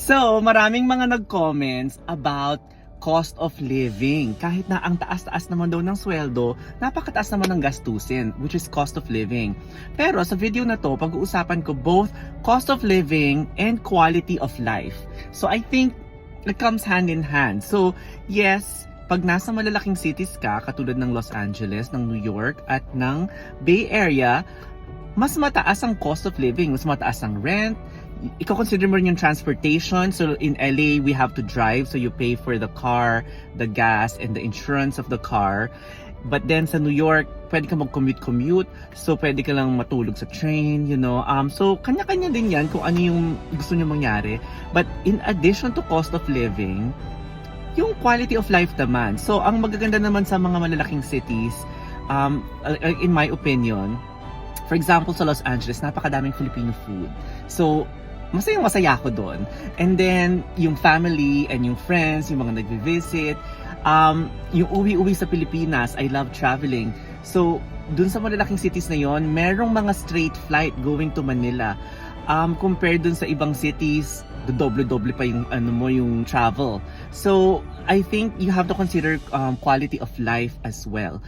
So, maraming mga nag-comments about cost of living. Kahit na ang taas-taas naman daw ng sweldo, napakataas naman ng gastusin, which is cost of living. Pero sa video na to, pag-uusapan ko both cost of living and quality of life. So I think it comes hand in hand. So yes, pag nasa malalaking cities ka, katulad ng Los Angeles, ng New York, at ng Bay Area, mas mataas ang cost of living, mas mataas ang rent. Iko-consider mo rin yung transportation. So in LA, we have to drive, so you pay for the car, the gas, and the insurance of the car. But then sa New York, pwede ka mag-commute, so pwede ka lang matulog sa train, you know. So kanya-kanya din yan kung ano yung gusto niyo mangyari. But in addition to cost of living, yung quality of life naman. So ang magaganda naman sa mga malalaking cities, in my opinion, for example, sa Los Angeles, napakadaming Filipino food. So, masaya ako doon. And then, yung family and yung friends, yung mga nagvi-visit, yung uwi-uwi sa Pilipinas, I love traveling. So, dun sa malalaking cities na yon, merong mga straight flight going to Manila. Compared dun sa ibang cities, doble-doble pa yung yung travel. So, I think you have to consider quality of life as well.